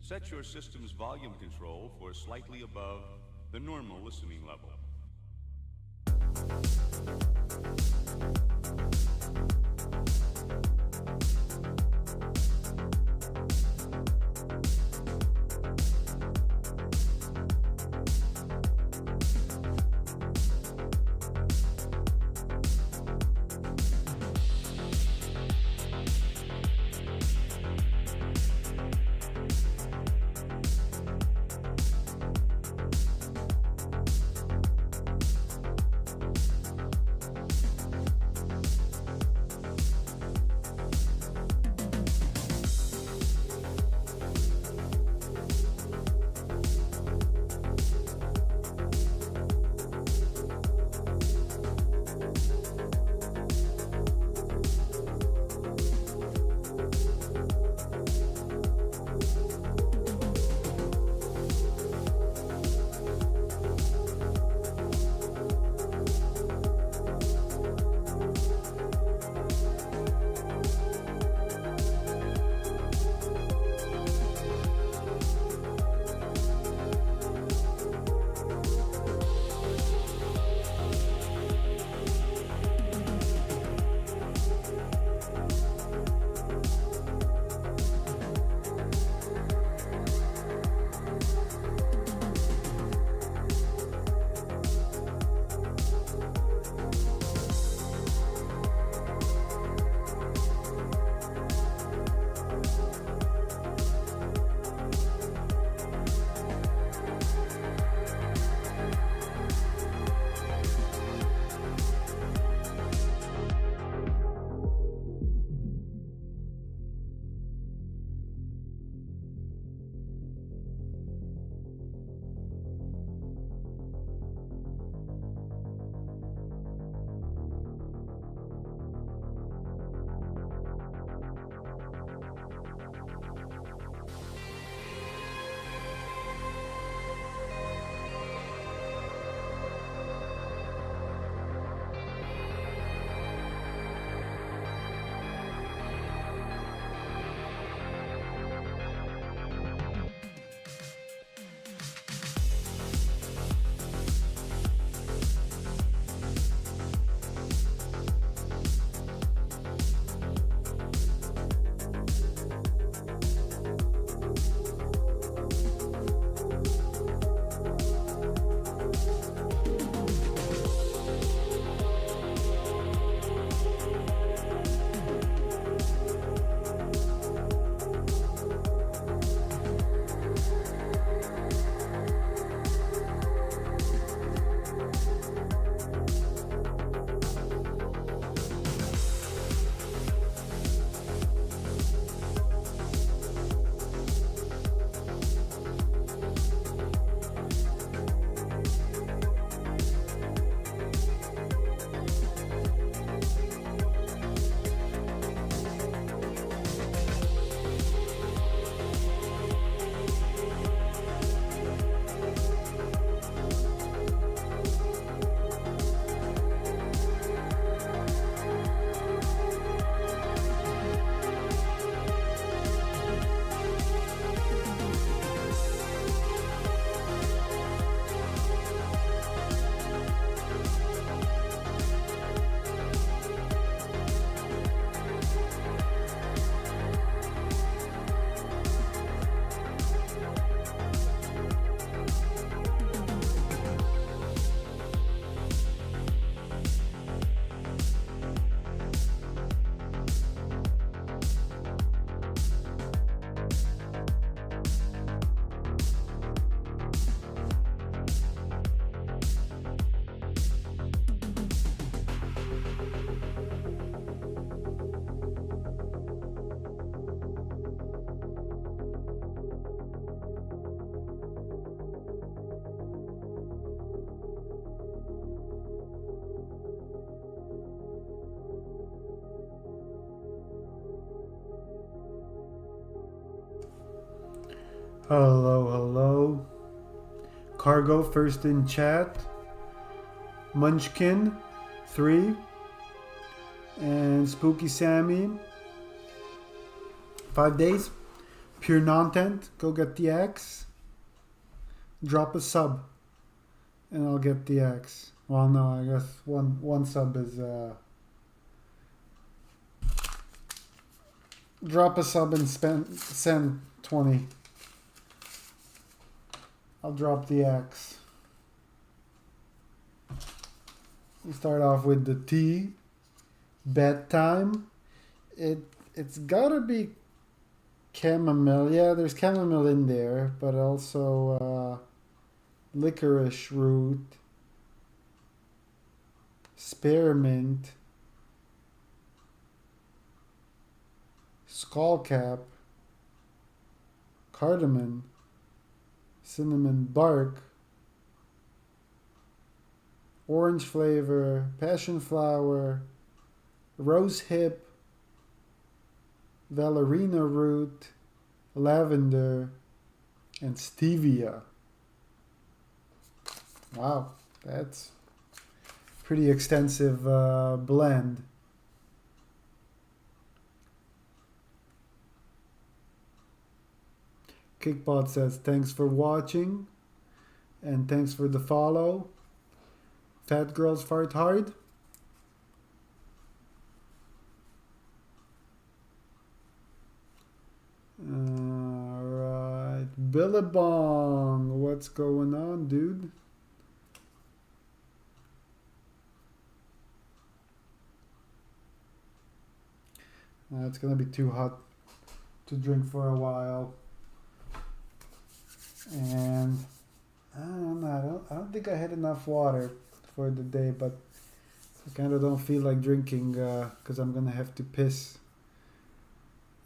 Set your system's volume control for slightly above the normal listening level. Hello, hello. Cargo first in chat. Munchkin 3. And Spooky Sammy 5 days. Pure Nontent, go get the X. Drop a sub, and I'll get the X. Well, no, I guess one sub is drop a sub and send 20. I'll drop the X. We start off with the T. Bedtime. It's gotta be chamomile. Yeah, there's chamomile in there, but also licorice root, spearmint, skullcap, cardamom, cinnamon bark, orange flavor, passion flower, rose hip, valeriana root, lavender, and stevia. Wow, that's pretty extensive blend. Kickbot says thanks for watching and thanks for the follow. Fat girls fart hard. Alright, Billabong, what's going on, dude? It's gonna be too hot to drink for a while. And I don't know, I don't think I had enough water for the day, but I kind of don't feel like drinking because I'm gonna have to piss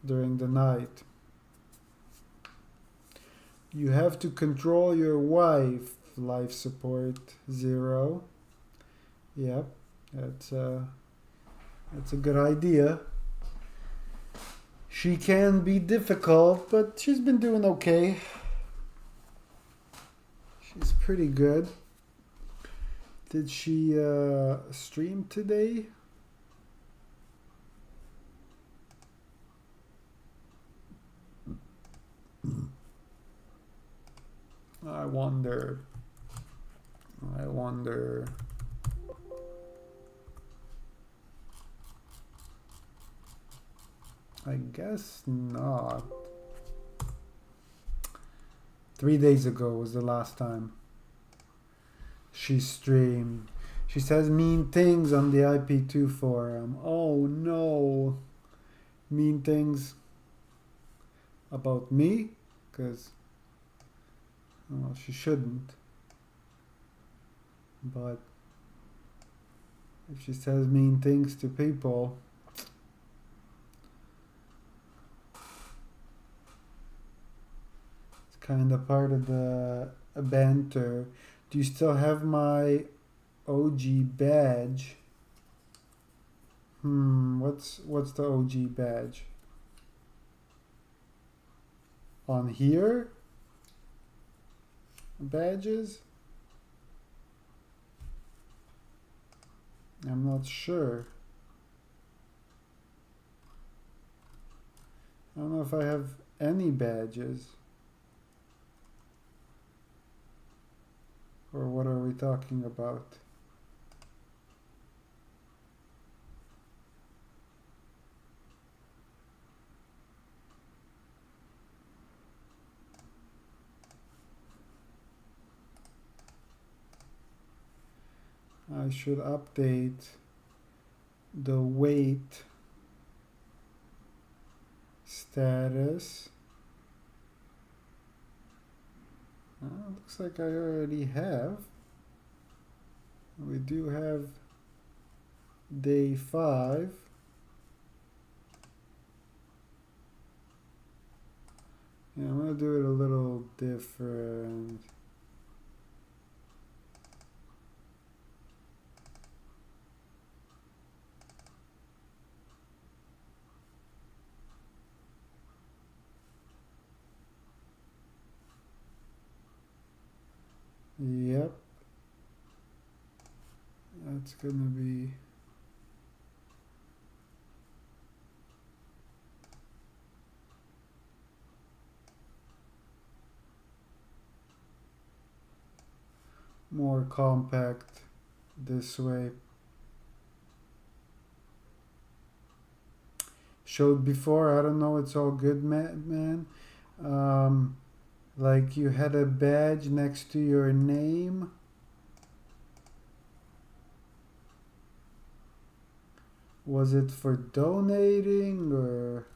during the night. You have to control your wife. Life support 0. Yep, that's a good idea. She can be difficult, but she's been doing okay. She's pretty good. Did she stream today? I wonder. I guess not. 3 days ago was the last time she streamed. She says mean things on the IP2 forum. Oh no. Mean things about me? Because, well, she shouldn't. But if she says mean things to people, it's kind of part of the banter. Do you still have my OG badge? What's the OG badge? On here? Badges? I'm not sure. I don't know if I have any badges. Or what are we talking about? I should update the weight status. Looks like I already have. We do have day 5. Yeah, I'm gonna do it a little different. Yep. That's gonna be more compact this way. Showed before, I don't know, it's all good, man. Like you had a badge next to your name. Was it for donating or?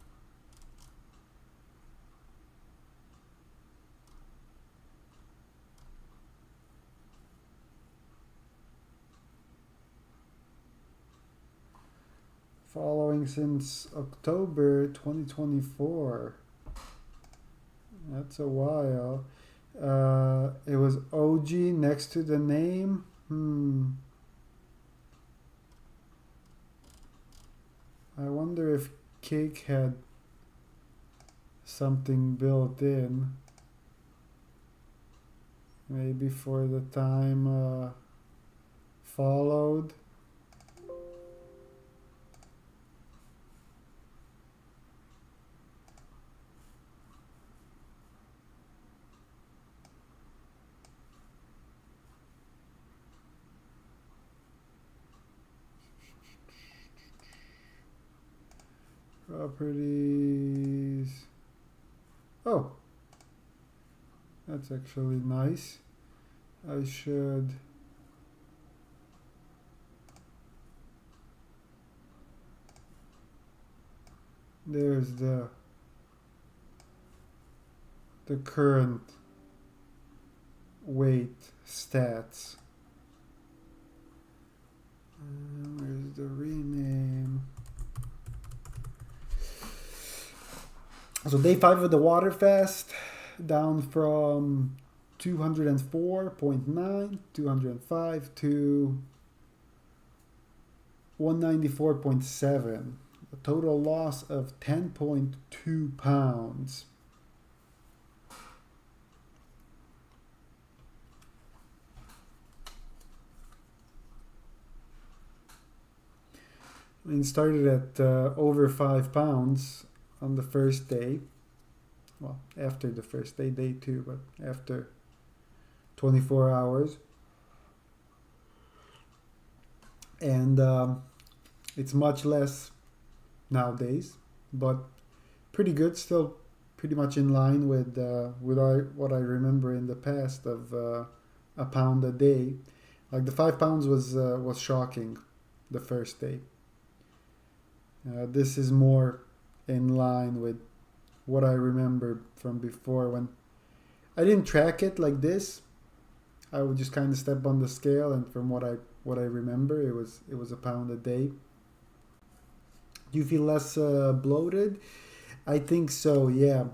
Following since October 2024. That's a while. It was OG next to the name. I wonder if Cake had something built in. Maybe for the time followed. Properties. Oh, that's actually nice. I should. There's the current weight stats. Where's the rename? So day 5 of the water fast, down from 204.9, 205 to 194.7. A total loss of 10.2 pounds. And started at over 5 pounds on the first day. Well, after the first day, day 2, but after 24 hours. And it's much less nowadays, but pretty good, still pretty much in line with what I remember in the past of a pound a day. Like the 5 pounds was shocking the first day. This is more in line with what I remember from before, when I didn't track it like this. I would just kind of step on the scale, and from what I remember, it was a pound a day. Do you feel less bloated? I think so. Yeah.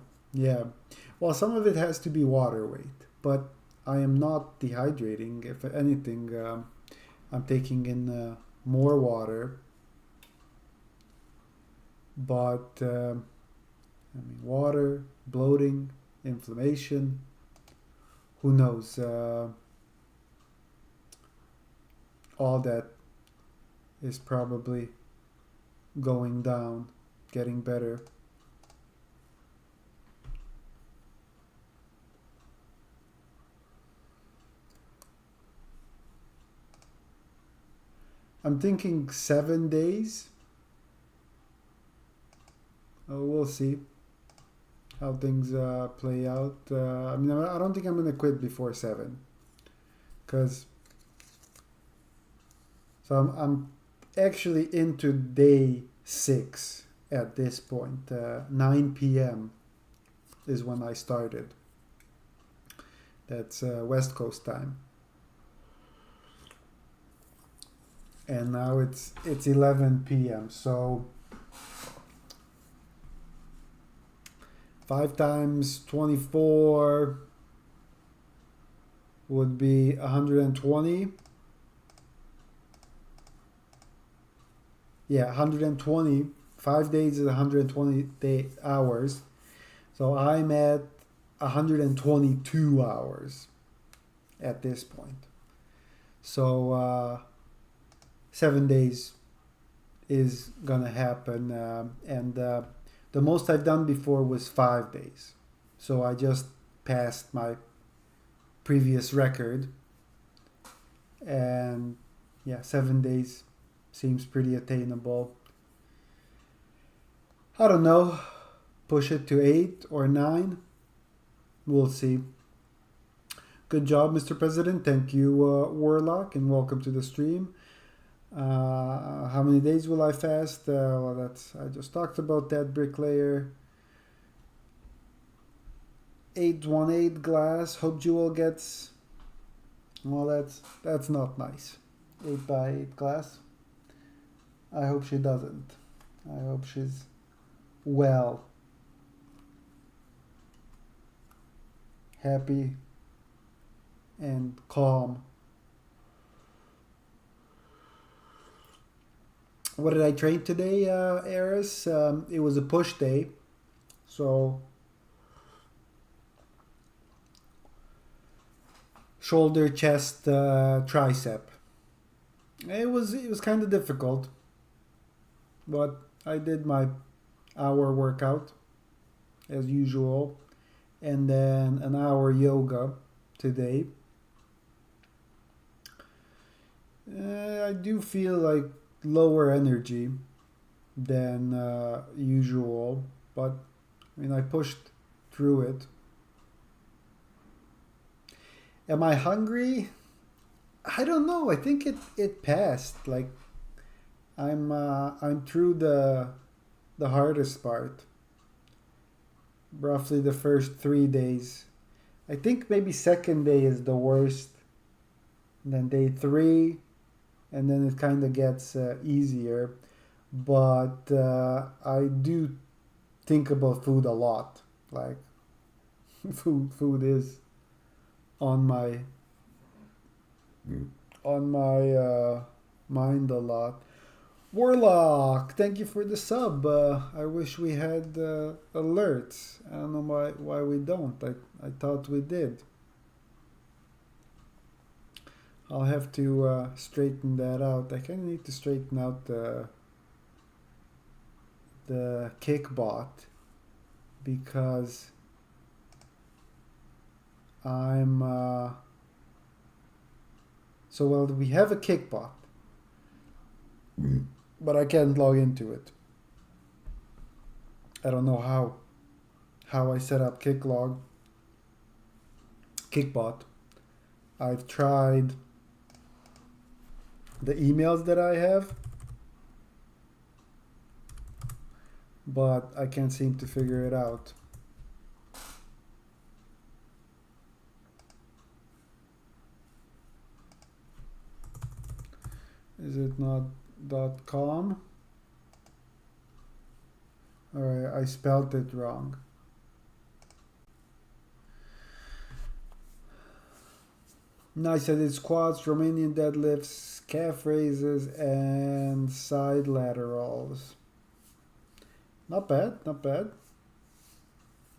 Well, some of it has to be water weight, but I am not dehydrating. If anything, I'm taking in more water. But water, bloating, inflammation, who knows? All that is probably going down, getting better. I'm thinking 7 days. We'll see how things play out. I don't think I'm gonna quit before 7, cause I'm actually into day 6 at this point. 9 p.m. is when I started. That's West Coast time, and now it's 11 p.m. So 5 times 24 would be 120. Yeah, 120. 5 days is 120 hours. So I'm at 122 hours at this point. So 7 days is gonna happen, and the most I've done before was 5 days. So I just passed my previous record And yeah, 7 days seems pretty attainable. I don't know, push it to 8 or 9. We'll see. Good job, Mr. President. Thank you, Warlock, and welcome to the stream. How many days will I fast? Well, I just talked about that, Bricklayer. 818 glass. Hope Jewel gets. Well, that's not nice. 8x8 glass. I hope she doesn't. I hope she's well, happy, and calm. What did I train today, Eris? It was a push day, so shoulder, chest, tricep. It was kind of difficult, but I did my hour workout as usual, and then an hour yoga today. I do feel like lower energy than usual, but I mean I pushed through it. Am I hungry? I don't know. I think it passed. Like I'm through the hardest part. Roughly the first 3 days. I think maybe second day is the worst. And then day 3, and then it kind of gets easier. But I do think about food a lot. Like food is on my mind a lot. Warlock, thank you for the sub. I wish we had alerts. I don't know why we don't. I thought we did. I'll have to straighten that out. I kind of need to straighten out the Kickbot because I'm so well we have a Kickbot, but I can't log into it. I don't know how I set up Kickbot. I've tried the emails that I have, but I can't seem to figure it out. Is it not .com? Alright, I spelled it wrong. Nice. I did squats, Romanian deadlifts, calf raises, and side laterals. Not bad, not bad.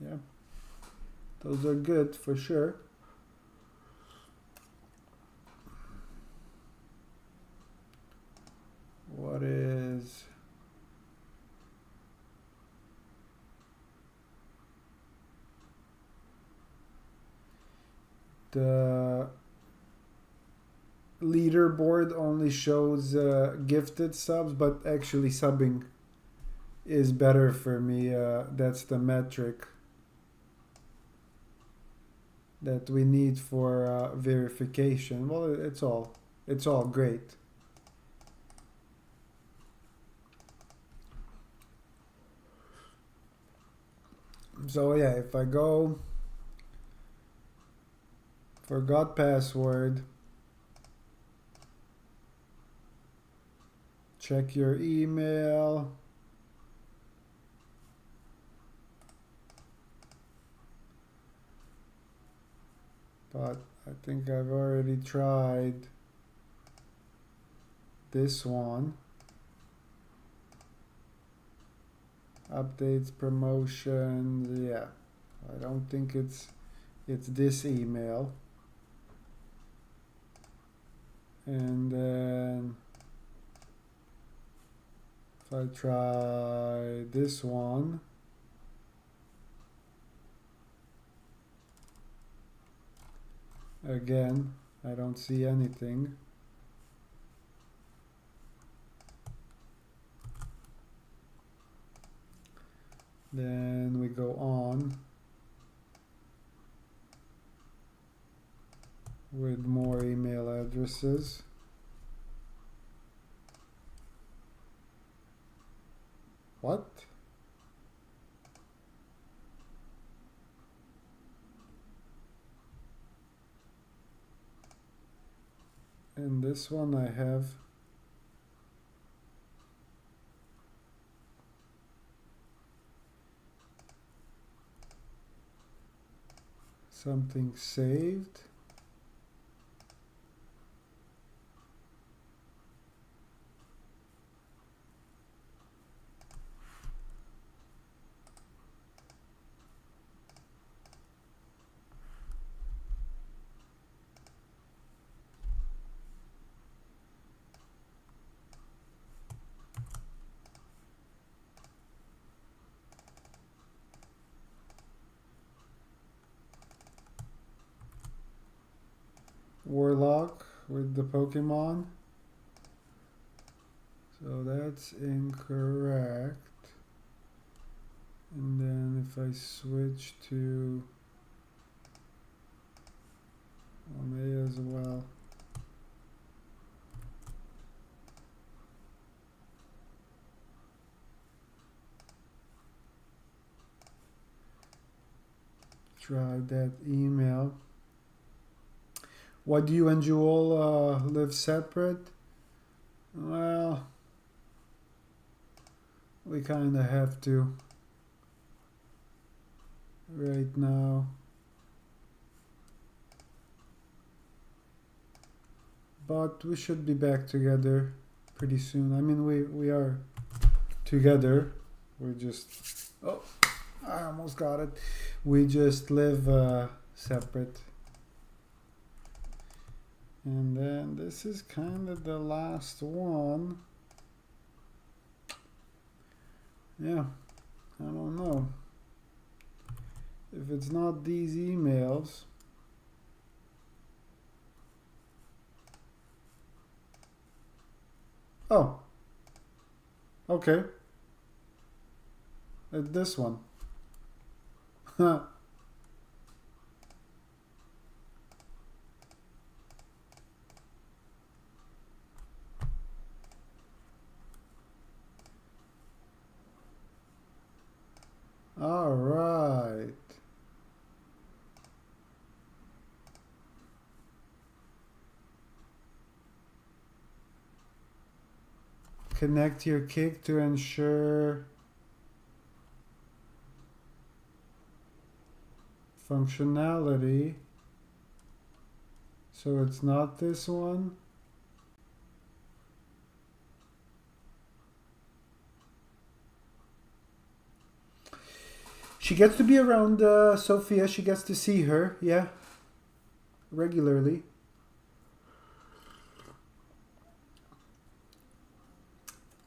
Yeah. Those are good for sure. What is... the leaderboard only shows gifted subs, but actually subbing is better for me. That's the metric that we need for verification. Well, it's all great. So yeah, if I go forgot password, check your email, but I think I've already tried this one. Updates, promotions, yeah. I don't think it's this email. And then if I try this one, again, I don't see anything. Then we go on with more email addresses. What? And this one I have something saved. Warlock with the Pokemon. So that's incorrect. And then if I switch to may as well. Try that email. Why do you and Jewel live separate? Well, we kind of have to right now. But we should be back together pretty soon. I mean, we are together. We're just... Oh, I almost got it. We just live separate. And then this is kind of the last one. Yeah, I don't know. If it's not these emails. Oh. Okay. This one. All right. Connect your kick to ensure functionality. So it's not this one. She gets to be around Sophia. She gets to see her, yeah, regularly.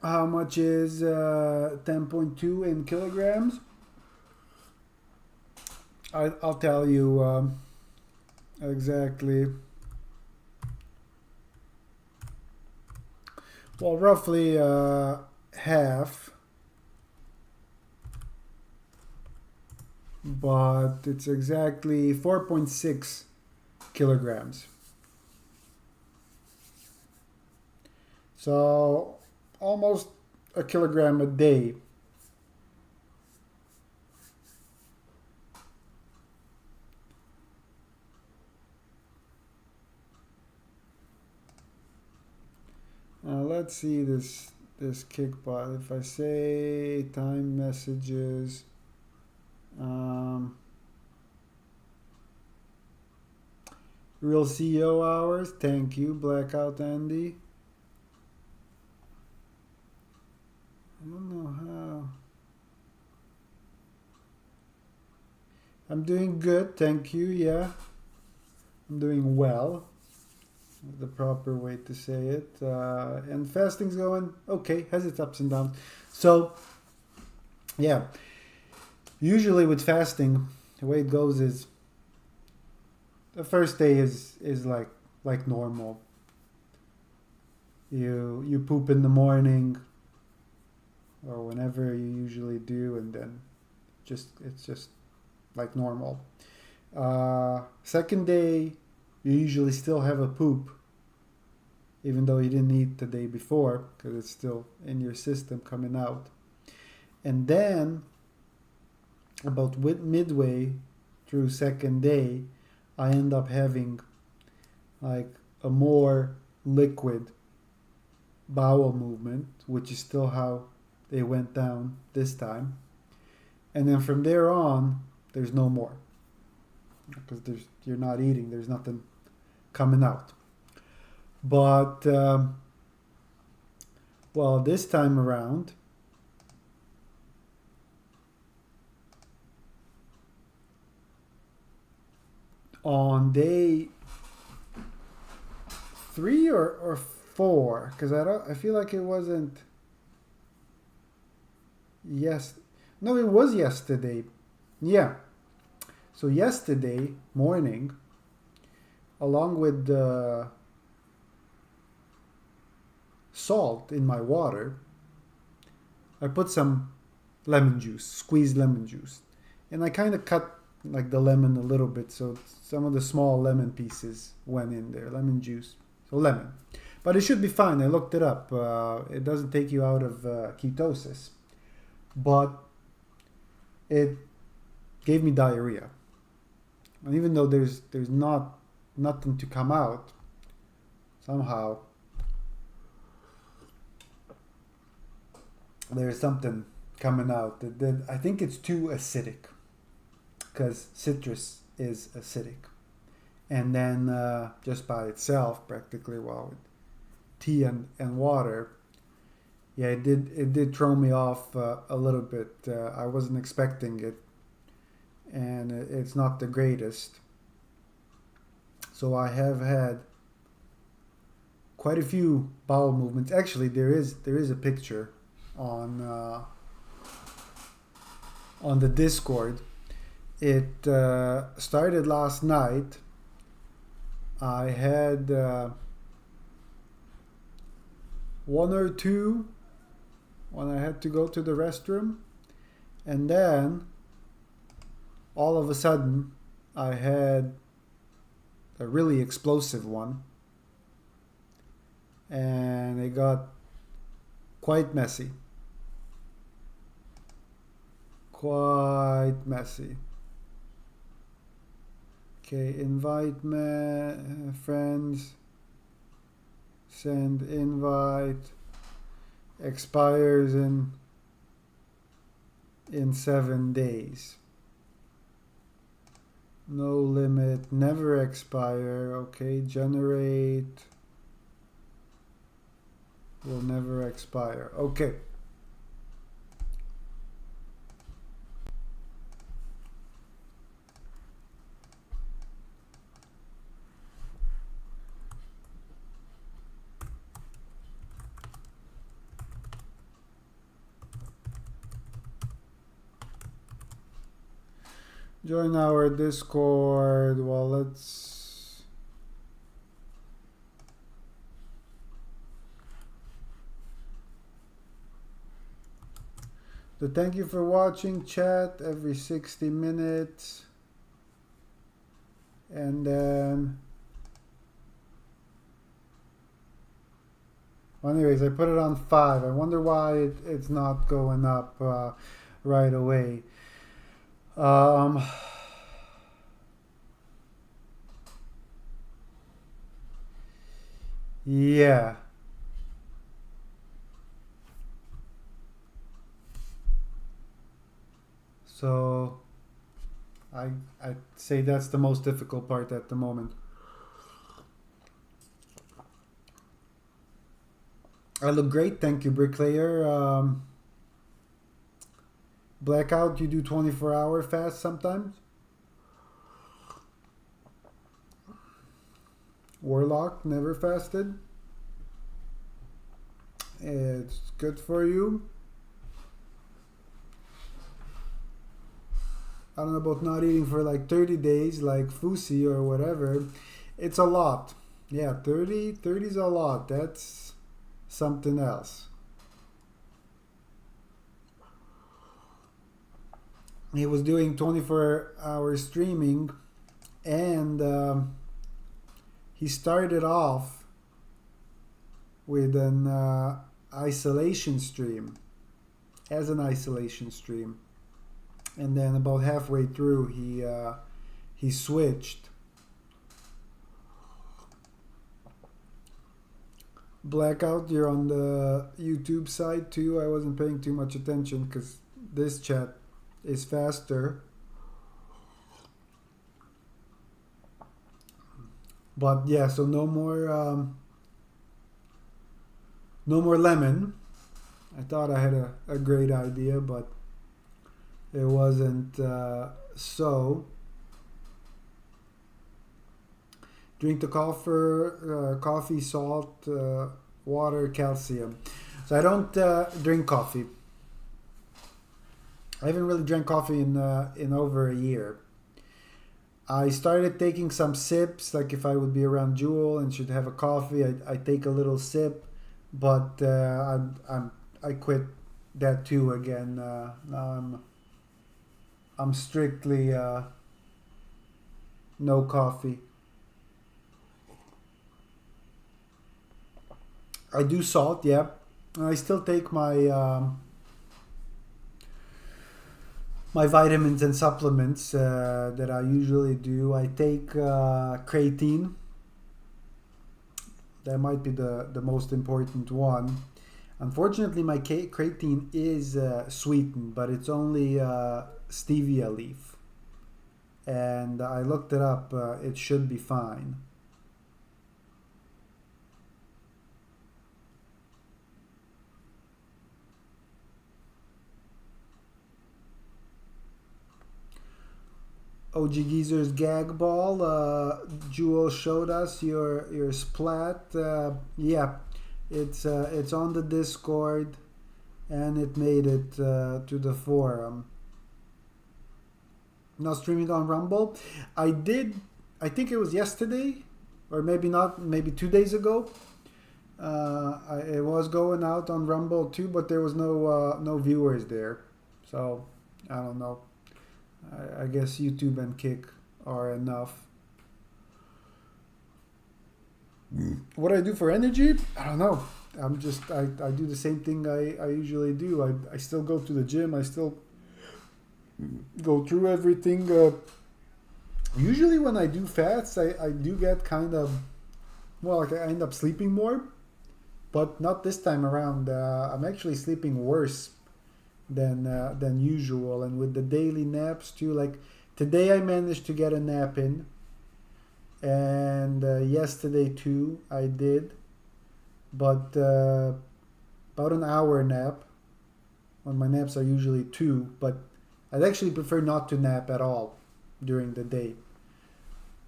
How much is 10.2 in kilograms? I'll tell you exactly. Well, roughly half. But it's exactly 4.6 kilograms. So almost a kilogram a day. Let's see this Kickbot. If I say time messages, real CEO hours. Thank you, Blackout Andy. I don't know how. I'm doing good, thank you. Yeah, I'm doing well. The proper way to say it. And fasting's going okay, has its ups and downs. So, yeah. Usually with fasting, the way it goes is the first day is like normal. You poop in the morning or whenever you usually do, and then it's just like normal. Second day, you usually still have a poop, even though you didn't eat the day before, because it's still in your system coming out. And then, about midway through second day, I end up having like a more liquid bowel movement, which is still how they went down this time. And then from there on, there's no more, because you're not eating. There's nothing coming out. But well, this time around, on day 3 or 4, because I feel like it wasn't. Yes, no, it was yesterday. Yeah. So yesterday morning, along with the salt in my water, I put some lemon juice, squeezed lemon juice, and I kind of cut like the lemon a little bit, so some of the small lemon pieces went in there, lemon juice, so lemon. But it should be fine. I looked it up. It doesn't take you out of ketosis, but it gave me diarrhea. And even though there's nothing to come out, somehow there's something coming out that I think it's too acidic, because citrus is acidic. And then just by itself, practically, well, with tea and water, yeah, it did throw me off a little bit. I wasn't expecting it, and it's not the greatest. So I have had quite a few bowel movements. Actually, there is a picture on the Discord. It started last night. I had 1 or 2 when I had to go to the restroom, and then all of a sudden I had a really explosive one, and it got quite messy. Quite messy. Okay, invite friends, send invite, expires in 7 days. No limit, never expire. Okay, generate will never expire. Okay. Join our Discord. Well, let's... So thank you for watching, chat, every 60 minutes. And then... Well, anyways, I put it on 5. I wonder why it's not going up right away. Yeah. So I'd say that's the most difficult part at the moment. I look great, thank you, Bricklayer. Blackout, you do 24-hour fast sometimes? Warlock, never fasted. It's good for you. I don't know about not eating for like 30 days like Fusi or whatever. It's a lot. Yeah, 30 is a lot. That's something else. he was doing 24-hour streaming, and he started off with an isolation stream, as an isolation stream, and then about halfway through he switched. Blackout, you're on the YouTube side too. I wasn't paying too much attention because this chat is faster. But yeah, so no more lemon. I thought I had a great idea, but it wasn't so. Drink the coffee, salt, water, calcium. So I don't drink coffee. I haven't really drank coffee in over a year. I started taking some sips, like if I would be around Jewel and should have a coffee, I take a little sip, but I quit that too again. Now I'm strictly no coffee. I do salt, yeah. I still take my my vitamins and supplements that I usually do. I take creatine. That might be the most important one. Unfortunately, my creatine is sweetened, but it's only stevia leaf. And I looked it up. It should be fine. OG Geezer's gag ball. Jewel showed us your splat. Yeah, it's on the Discord, and it made it to the forum. Not streaming on Rumble. I did. I think it was yesterday, or maybe not. Maybe 2 days ago. It was going out on Rumble too, but there was no viewers there, so I don't know. I guess YouTube and Kick are enough. What I do for energy, I don't know. I do the same thing I usually do. I still go to the gym. I still go through everything. Usually when I do fasts, I do get kind of, well, like I end up sleeping more, but not this time around. I'm actually sleeping worse than usual, and with the daily naps too. Like today I managed to get a nap in, and yesterday too I did, but about an hour nap. When my naps are usually 2, but I'd actually prefer not to nap at all during the day.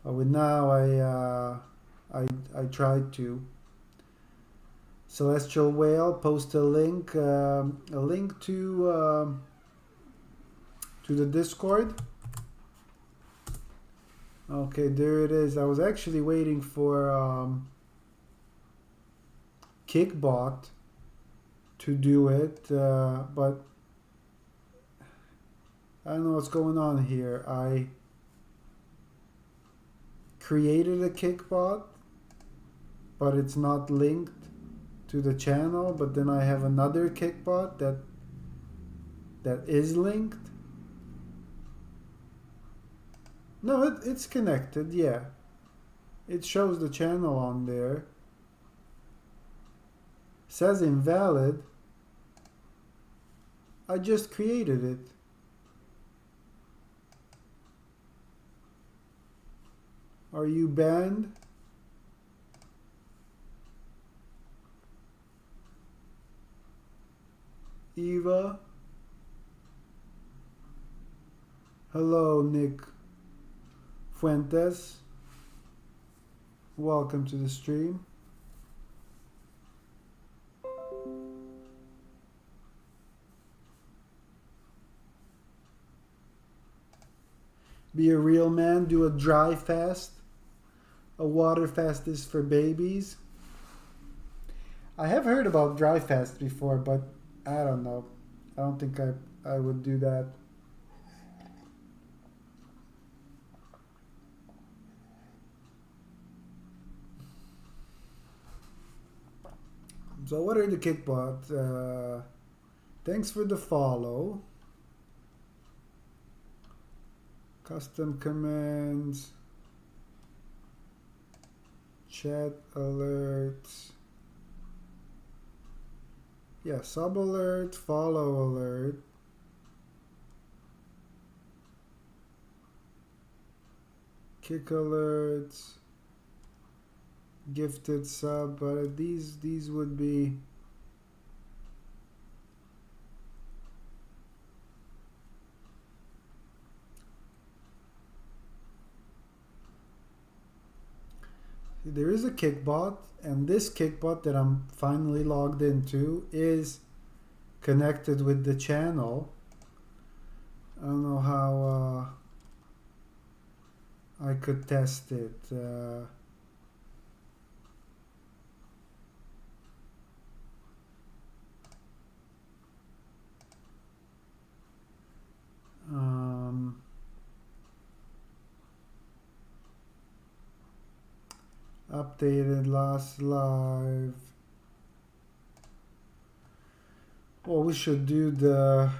But with now I tried to. Celestial Whale, post a link to the Discord. Okay, there it is. I was actually waiting for Kickbot to do it, but I don't know what's going on here. I created a Kickbot, but it's not linked to the channel, but then I have another Kickbot that is linked. No, it's connected, yeah. It shows the channel on there. Says invalid. I just created it. Are you banned? Eva. Hello, Nick Fuentes. Welcome to the stream. Be a real man, do a dry fast. A water fast is for babies. I have heard about dry fast before, but I don't know. I don't think I would do that. So what are the Kickbot? Thanks for the follow. Custom commands. Chat alerts. Yeah, sub alert, follow alert. Kick alerts. Gifted sub, but these would be there is a Kickbot, and this Kickbot that I'm finally logged into is connected with the channel. I don't know how I could test it. Updated last live. Well, we should do the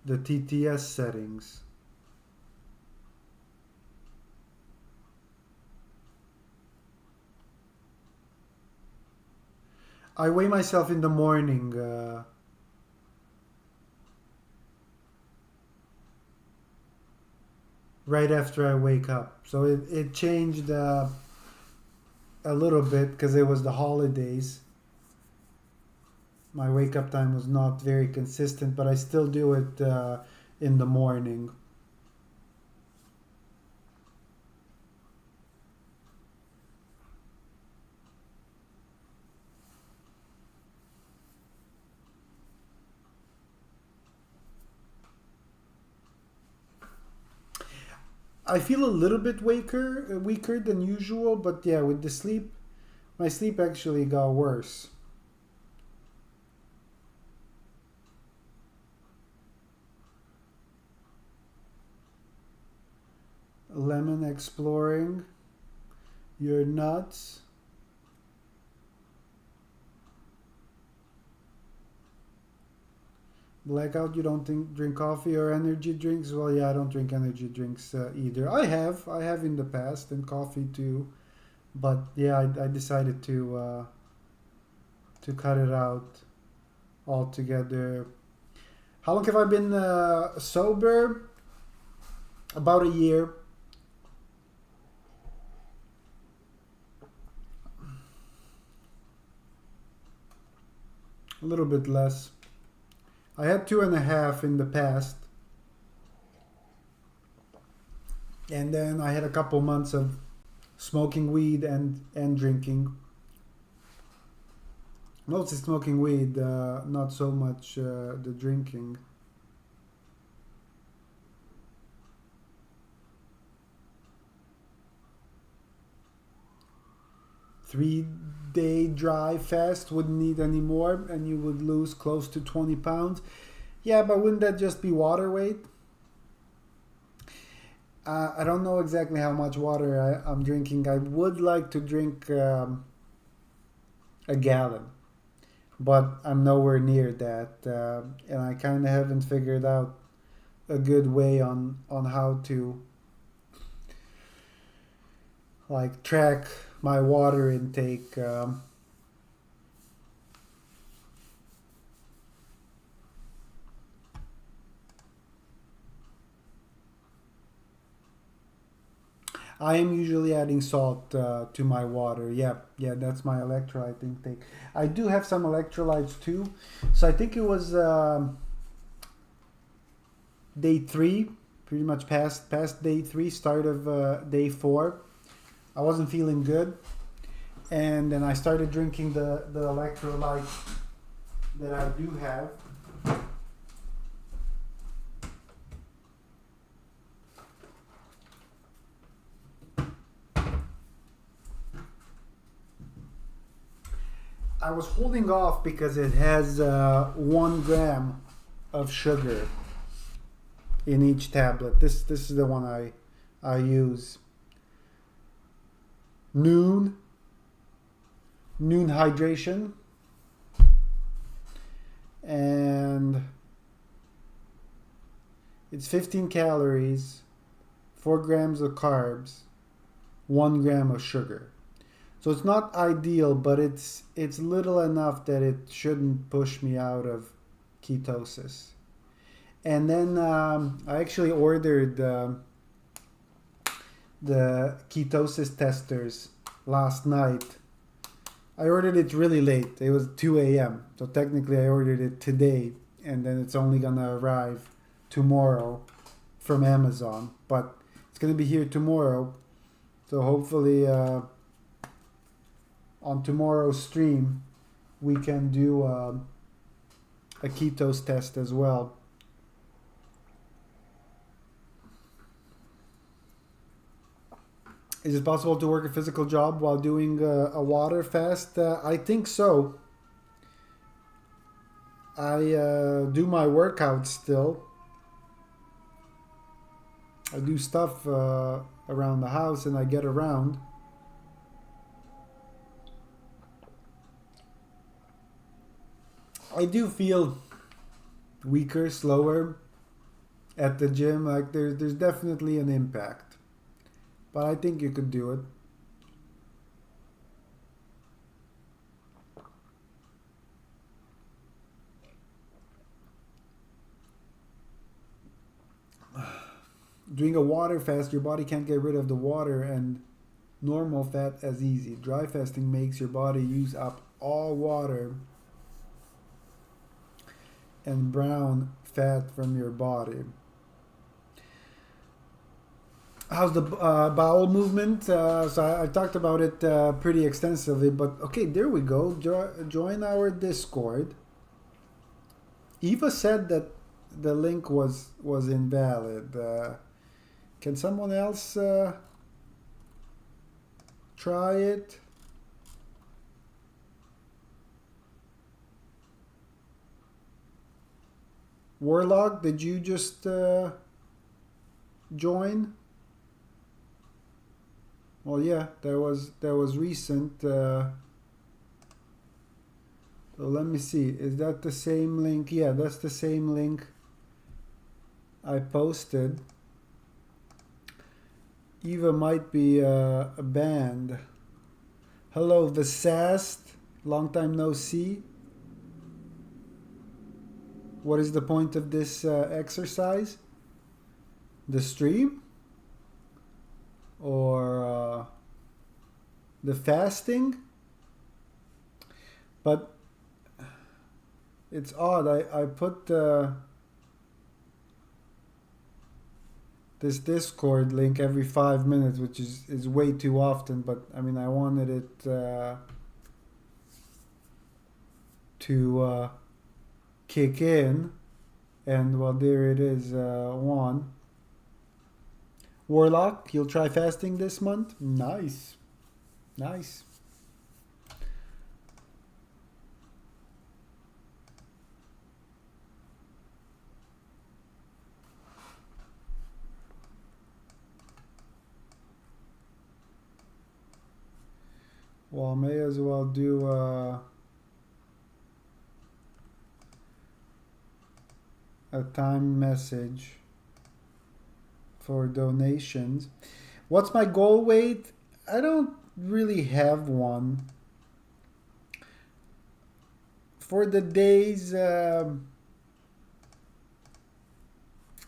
TTS settings. I weigh myself in the morning. Right after I wake up. So it changed a little bit because it was the holidays. My wake up time was not very consistent, but I still do it in the morning. I feel a little bit weaker than usual, but yeah, with the sleep, my sleep actually got worse. Lemon exploring. You're nuts. Blackout, you don't drink coffee or energy drinks? Well, yeah, I don't drink energy drinks either. I have in the past, and coffee too, but yeah, I decided to cut it out altogether. How long have I been sober? About a year. A little bit less. I had 2.5 in the past. And then I had a couple months of smoking weed and drinking. Mostly smoking weed, not so much the drinking. Three-day dry fast, wouldn't need any more, and you would lose close to 20 pounds. Yeah, but wouldn't that just be water weight? I don't know exactly how much water I'm drinking. I would like to drink a gallon, but I'm nowhere near that, and I kind of haven't figured out a good way on how to like track my water intake. I am usually adding salt to my water. Yeah, that's my electrolyte intake. I do have some electrolytes too. So I think it was day 3, pretty much past day 3, start of day 4. I wasn't feeling good, and then I started drinking the electrolytes that I do have. I was holding off because it has 1 gram of sugar. in each tablet. This is the one I use. Noon hydration, and it's 15 calories, 4 grams of carbs, 1 gram of sugar. So it's not ideal, but it's little enough that it shouldn't push me out of ketosis. And then I actually ordered the ketosis testers last night. I ordered it really late. It was 2 a.m. So technically I ordered it today, and then it's only gonna arrive tomorrow from Amazon. But it's gonna be here tomorrow. So hopefully on tomorrow's stream we can do a ketos test as well. Is it possible to work a physical job while doing a water fast? I think so. I do my workouts still. I do stuff around the house and I get around. I do feel weaker, slower at the gym. Like there's definitely an impact. But I think you could do it. Doing a water fast, your body can't get rid of the water and normal fat as easy. Dry fasting makes your body use up all water and brown fat from your body. How's the bowel movement? So I talked about it pretty extensively, but okay, there we go. Join our Discord. Eva said that the link was invalid. Can someone else try it? Warlock, did you just join? Well, yeah, that was recent. So let me see. Is that the same link? Yeah, that's the same link I posted. Eva might be banned. Hello, Vasast. Long time no see. What is the point of this exercise? The stream? Or the fasting? But it's odd. I put this Discord link every 5 minutes, which is way too often. But I mean, I wanted it to kick in, and well, there it is. One. Warlock, you'll try fasting this month? Nice. Nice. Well, may as well do a time message for donations. What's my goal weight? I don't really have one. For the days,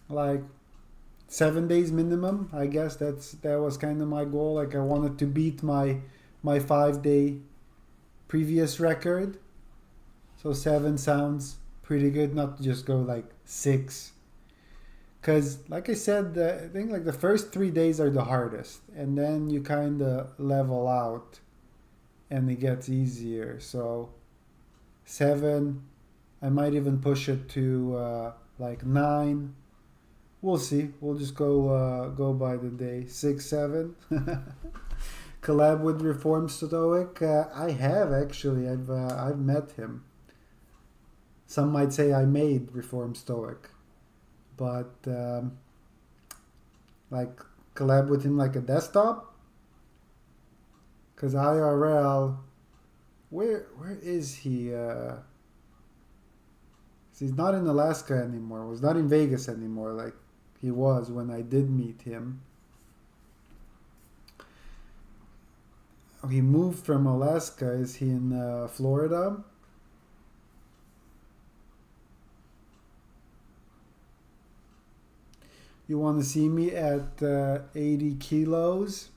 like 7 days minimum, I guess that was kind of my goal. Like I wanted to beat my 5-day previous record. So 7 sounds pretty good, not to just go like 6. Because, like I said, I think like the first 3 days are the hardest, and then you kind of level out, and it gets easier. So, 7, I might even push it to like 9. We'll see. We'll just go by the day. 6, 7. Collab with Reform Stoic. I have actually. I've met him. Some might say I made Reform Stoic. but like collab with him like a desktop. Cause IRL, where is he? He's not in Alaska anymore. Was not in Vegas anymore like he was when I did meet him. He moved from Alaska. Is he in Florida? You want to see me at 80 kilos?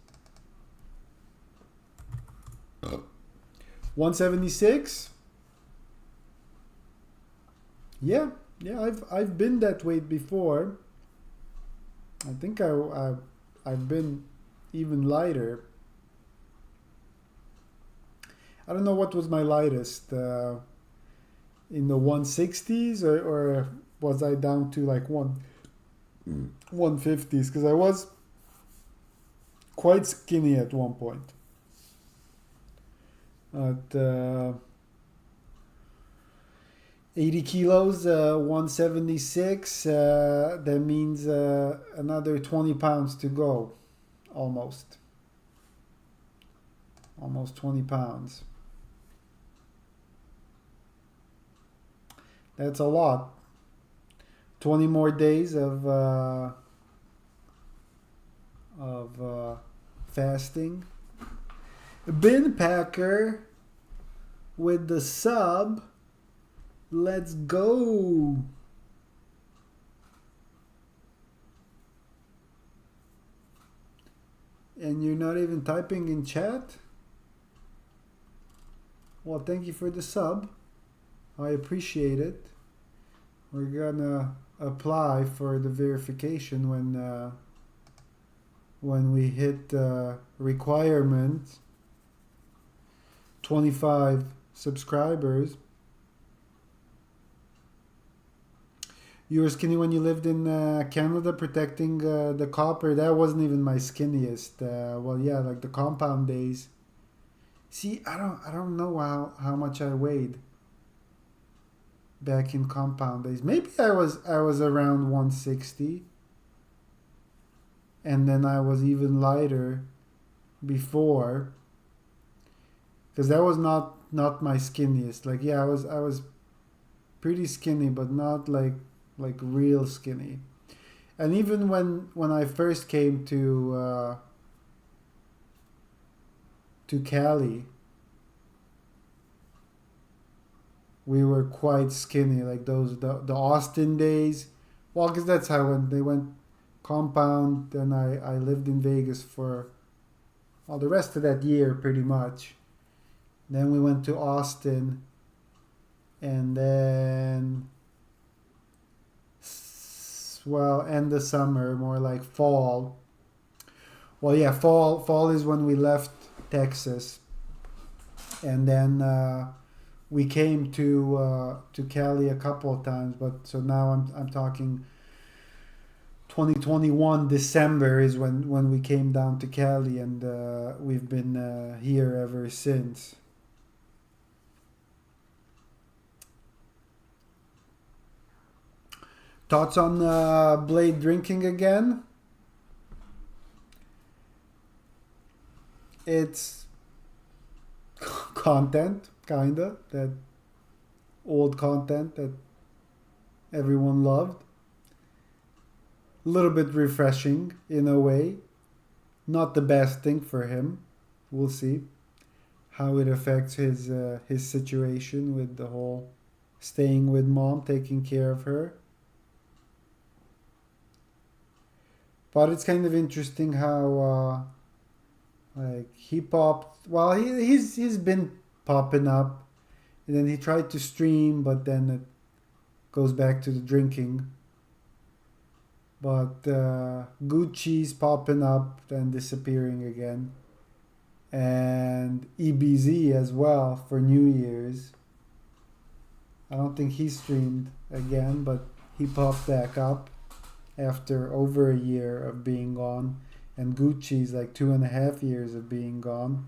176? Yeah, I've been that weight before. I think I've been even lighter. I don't know what was my lightest, in the 160s, or was I down to like 150s, because I was quite skinny at one point. At 80 kilos, 176, that means another 20 pounds to go, almost 20 pounds. That's a lot. 20 more days of fasting. Bin Packer with the sub. Let's go. And you're not even typing in chat? Well, thank you for the sub. I appreciate it. We're gonna apply for the verification when we hit requirement 25 subscribers. You were skinny when you lived in Canada, protecting the copper. That wasn't even my skinniest. Well, yeah, like the compound days. See, I don't know how much I weighed back in compound days. Maybe I was around 160, and then I was even lighter before, because that was not my skinniest. Like, yeah, I was pretty skinny, but not like real skinny. And even when I first came to Cali, we were quite skinny, like the Austin days. Well, because that's how when they went compound, then I lived in Vegas for the rest of that year pretty much. Then we went to Austin, and then end of summer, more like fall. Well, yeah, fall is when we left Texas, and then we came to Cali a couple of times. But so now I'm talking 2021 December is when we came down to Cali, and we've been here ever since. Thoughts on Blade drinking again? It's content, kinda, that old content that everyone loved. A little bit refreshing in a way. Not the best thing for him. We'll see how it affects his situation with the whole staying with mom, taking care of her. But it's kind of interesting how like he popped. Well, he's been popping up, and then he tried to stream, but then it goes back to the drinking. But Gucci's popping up, then disappearing again, and EBZ as well for New Year's. I don't think he streamed again, but he popped back up after over a year of being gone, and Gucci's like 2.5 years of being gone.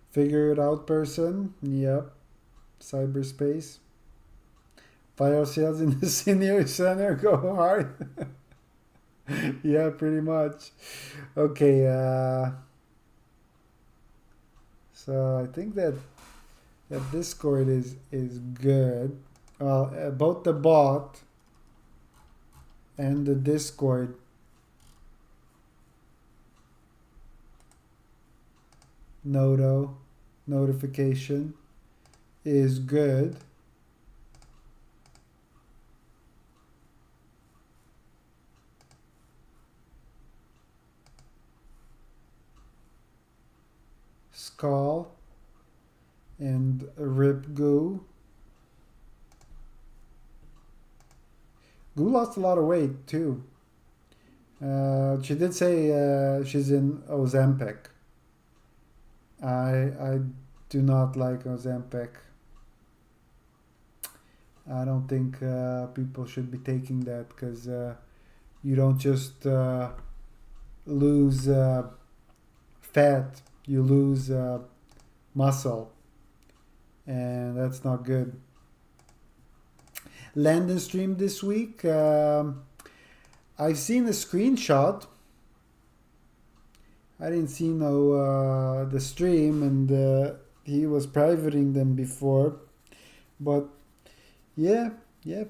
Figure it out, person. Yep. cyberspace. Fire sales in the senior center go hard. Yeah, pretty much. Okay, so I think that Discord is good. Well, both the bot and the Discord notification is good. Skull and Rip Goo. Goo lost a lot of weight too. She did say she's in Ozempic. I do not like Ozempic. I don't think people should be taking that because you don't just lose fat, you lose muscle, and that's not good. Landon streamed this week. I've seen a screenshot. I didn't see the stream, and he was privating them before, but yeah,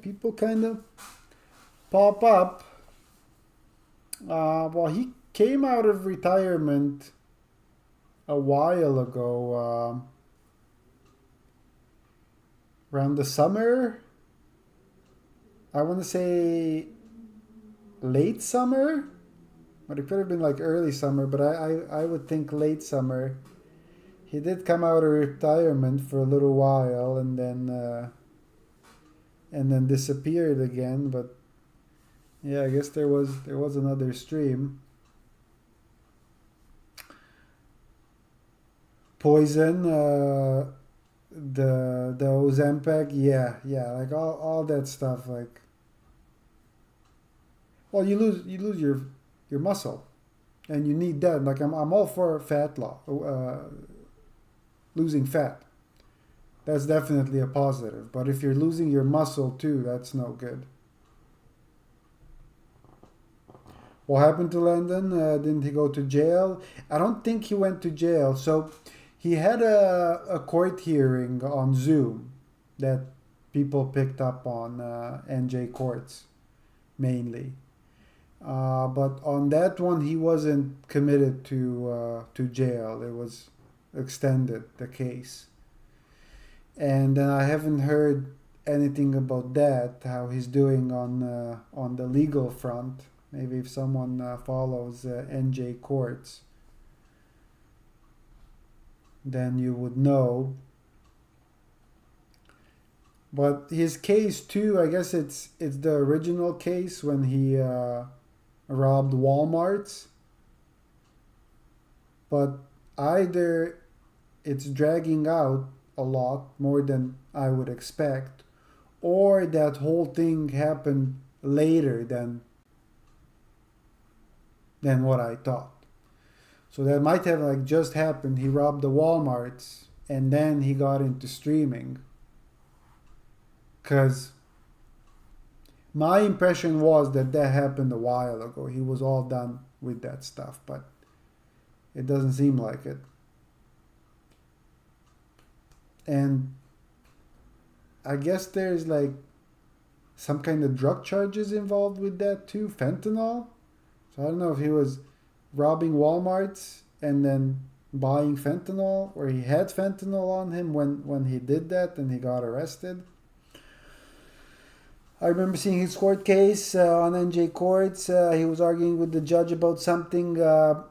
people kind of pop up. Well, he came out of retirement a while ago, around the summer. I want to say late summer, but it could have been like early summer, but I would think late summer. He did come out of retirement for a little while and then disappeared again, but yeah, I guess there was another stream. Poison, the Ozempic, yeah, like all that stuff, like, well, you lose your muscle, and you need that. Like I'm all for fat loss, losing fat. That's definitely a positive. But if you're losing your muscle too, that's no good. What happened to Landon? Didn't he go to jail? I don't think he went to jail. So he had a court hearing on Zoom that people picked up on NJ Courts mainly. But on that one, he wasn't committed to jail. It was extended, the case. And I haven't heard anything about that, how he's doing on the legal front. Maybe if someone follows NJ Courts, then you would know. But his case too, I guess it's the original case when he robbed Walmarts. But either it's dragging out a lot more than I would expect, or that whole thing happened later than what I thought. So that might have like just happened. He robbed the Walmarts and then he got into streaming. Because my impression was that happened a while ago. He was all done with that stuff, but it doesn't seem like it. And I guess there's like some kind of drug charges involved with that too, fentanyl. So I don't know if he was robbing Walmarts and then buying fentanyl, or he had fentanyl on him when he did that and he got arrested. I remember seeing his court case on NJ Courts. He was arguing with the judge about something. That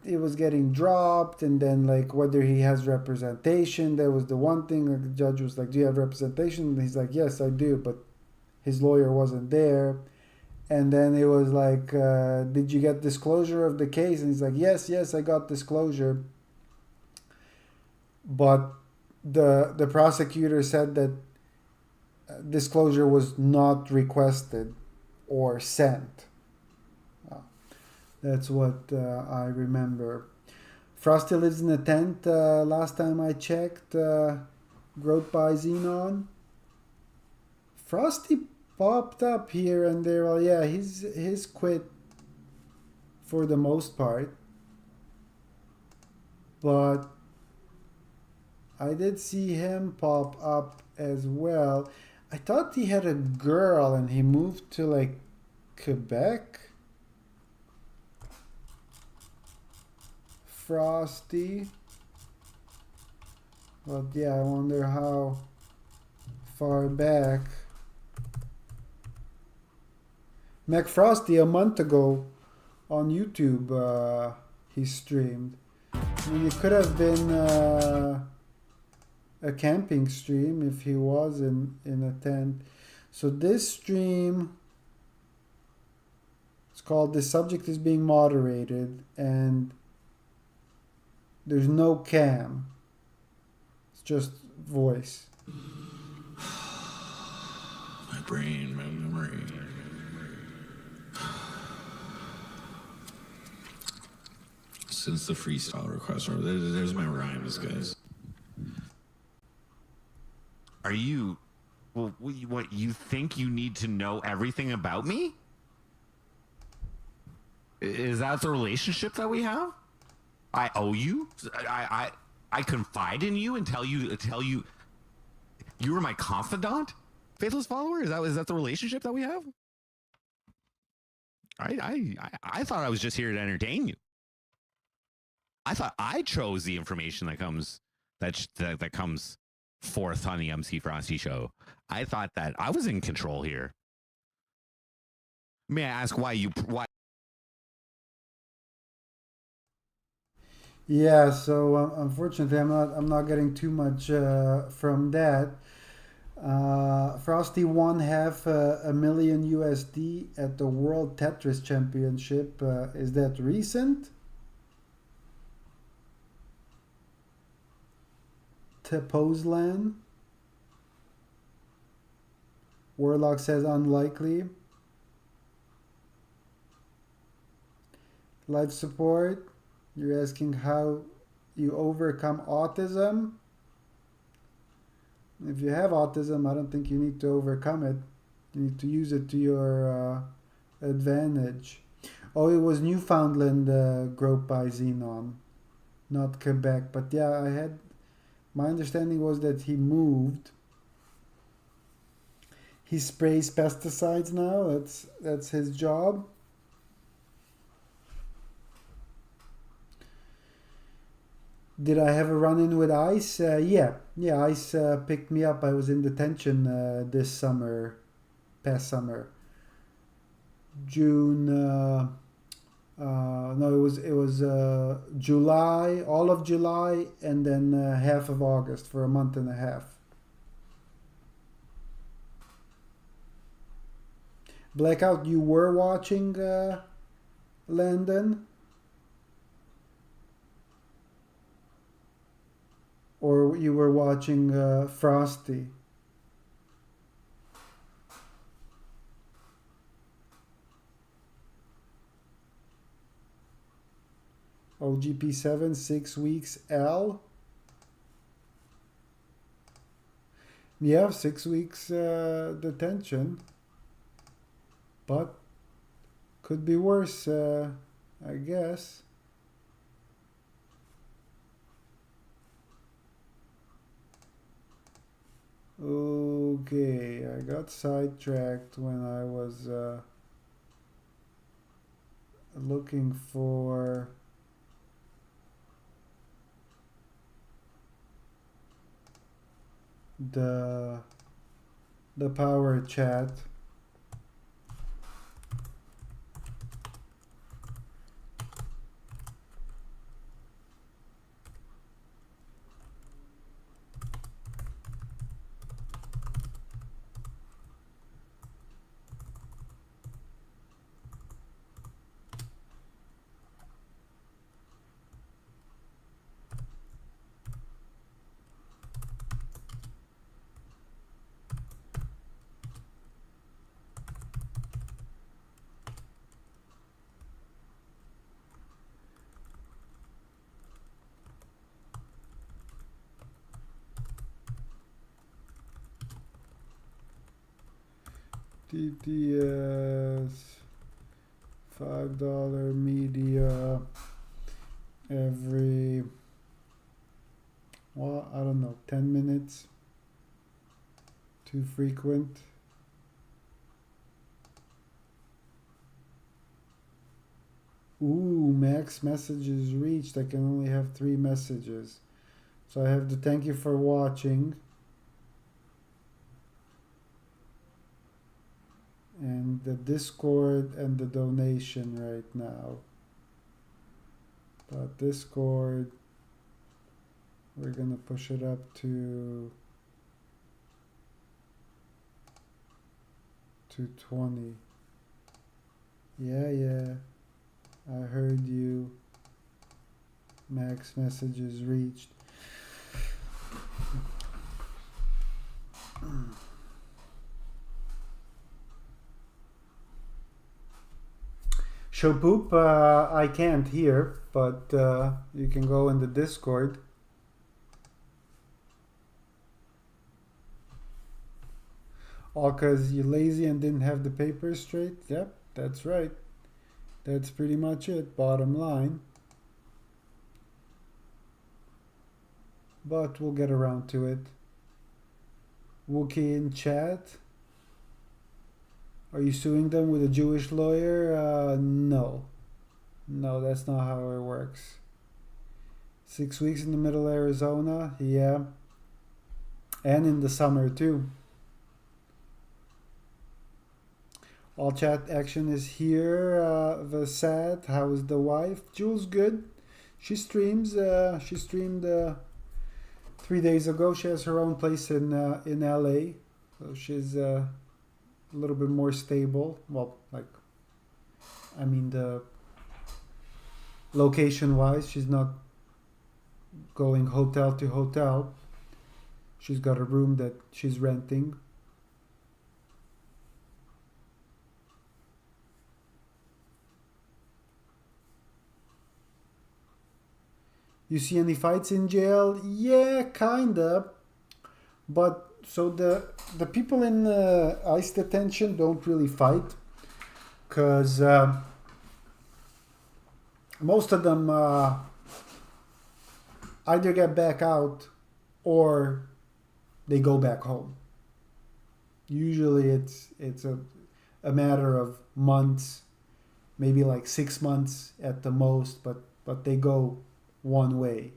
it was getting dropped, and then like whether he has representation. That was the one thing. Like, the judge was like, "Do you have representation?" And he's like, "Yes, I do," but his lawyer wasn't there. And then it was like, "Did you get disclosure of the case?" And he's like, "Yes, I got disclosure." But the prosecutor said that disclosure was not requested or sent. That's what I remember. Frosty lives in a tent. Last time I checked, Growth by Xenon. Frosty popped up here and there. Well, yeah, he's quit for the most part. But I did see him pop up as well. I thought he had a girl and he moved to like Quebec. Frosty. But yeah, I wonder how far back. McFrosty a month ago on YouTube he streamed. I mean, it could have been a camping stream if he was in a tent. So this stream, it's called "The Subject is Being Moderated," and there's no cam. It's just voice. My brain, my memory. Since the freestyle request, there's my rhymes, guys. Are you... Well, what, you think you need to know everything about me? Is that the relationship that we have? I owe you? I confide in you and tell you you were my confidant? Faithless follower? Is that the relationship that we have? I thought I was just here to entertain you. I thought I chose the information that comes that comes forth on the MC Frosty show. I thought that I was in control here. May I ask why? Yeah, so unfortunately, I'm not getting too much from that. Frosty won half a million USD at the World Tetris Championship. Is that recent? Tepozlan. Warlock says unlikely. Life support. You're asking how you overcome autism. If you have autism, I don't think you need to overcome it. You need to use it to your advantage. Oh, it was Newfoundland group by Xenon, not Quebec. But yeah, my understanding was that he moved. He sprays pesticides now. That's his job. Did I have a run-in with Ice? Yeah, Ice picked me up. I was in detention this summer, past summer. June, no, it was July, all of July, and then half of August for a month and a half. Blackout, you were watching Landon? Or you were watching Frosty? OGP7, 6 weeks. L? Yeah, 6 weeks detention. But could be worse, I guess. Okay, I got sidetracked when I was looking for the power chat. DTS $5 media every, well, I don't know, 10 minutes. Too frequent. Ooh, max messages reached. I can only have 3 messages. So I have to thank you for watching. And the Discord and the donation right now. But Discord, we're gonna push it up to 220. Yeah. I heard you. Max messages reached. Show poop, I can't hear, but you can go in the Discord. All because you're lazy and didn't have the papers straight? Yep, that's right. That's pretty much it, bottom line. But we'll get around to it. Wookie in chat. Are you suing them with a Jewish lawyer? No. No, that's not how it works. 6 weeks in the middle of Arizona? Yeah. And in the summer too. All chat action is here. Vasad, how is the wife? Jules, good. She streams. She streamed 3 days ago. She has her own place in LA, so she's a little bit more stable. Well, I mean the location-wise, she's not going hotel to hotel. She's got a room that she's renting. You see any fights in jail? Yeah, kinda. But so the people in ICE detention don't really fight, because most of them either get back out or they go back home. Usually it's a matter of months, maybe like 6 months at the most, but they go one way.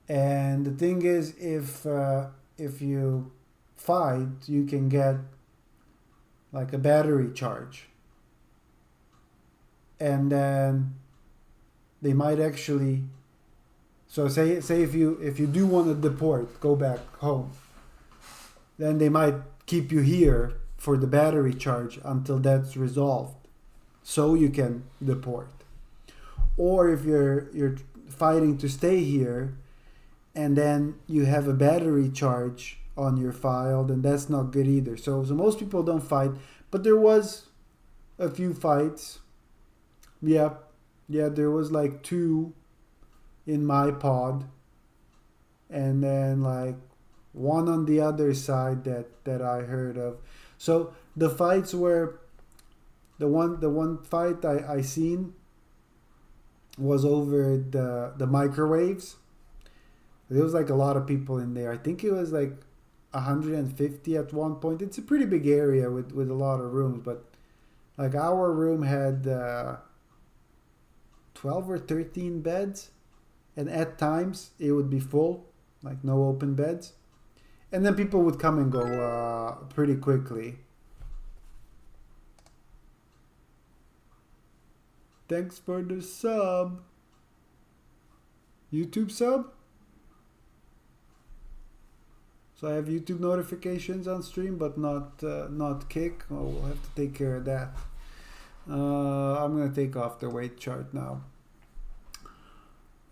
And the thing is, if you fight, you can get like a battery charge, and then they might actually. So say if you do want to deport, go back home, then they might keep you here for the battery charge until that's resolved, so you can deport. Or if you're fighting to stay here, and then you have a battery charge on your file, then that's not good either. So most people don't fight, but there was a few fights. Yeah, there was like 2 in my pod, and then like 1 on the other side that I heard of. So the fights were the one fight I seen was over the microwaves. There was like a lot of people in there. I think it was like 150 at one point. It's a pretty big area with a lot of rooms, but like our room had 12 or 13 beds, and at times it would be full, like no open beds, and then people would come and go pretty quickly. Thanks for the sub. YouTube sub? So I have YouTube notifications on stream, but not Kick. Oh, we'll have to take care of that. I'm gonna take off the weight chart now.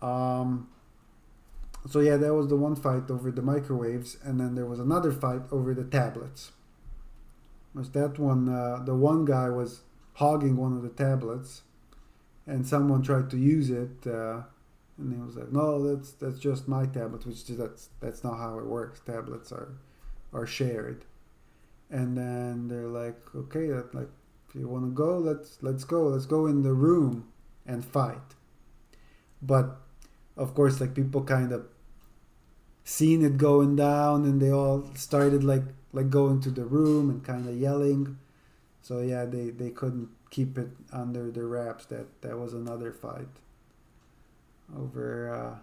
So yeah, that was the one fight over the microwaves, and then there was another fight over the tablets. Was that one? The one guy was hogging one of the tablets, and someone tried to use it, and he was like, "No, that's just my tablet," which is that's not how it works. Tablets are shared, And then they're like, okay, like if you want to go, let's go in the room and fight. But of course, like people kind of seen it going down, and they all started like going to the room and kind of yelling. So yeah, they couldn't keep it under the wraps. That was another fight over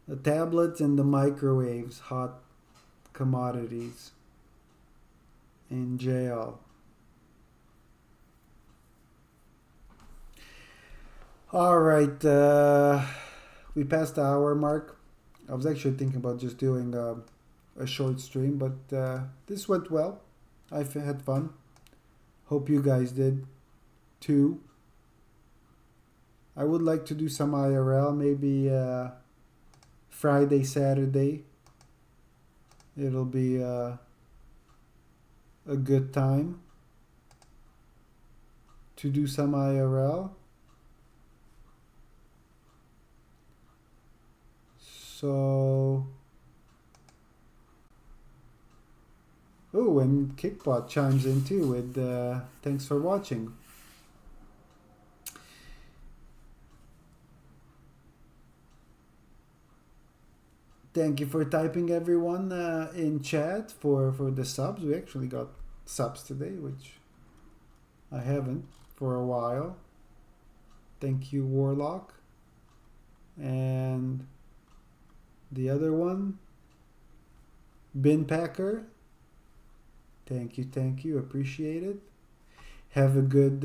the tablets and the microwaves, hot commodities in jail. All right, we passed the hour mark. I was actually thinking about just doing a short stream, but this went well. I had fun. Hope you guys did too. I would like to do some IRL, maybe Friday, Saturday. It'll be a good time to do some IRL. So, oh, and Kickbot chimes in too with thanks for watching. Thank you for typing, everyone, in chat for the subs. We actually got subs today, which I haven't for a while. Thank you, Warlock. And the other one, Bin Packer. Thank you, appreciate it. Have a good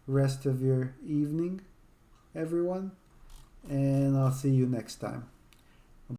rest of your evening, everyone, and I'll see you next time.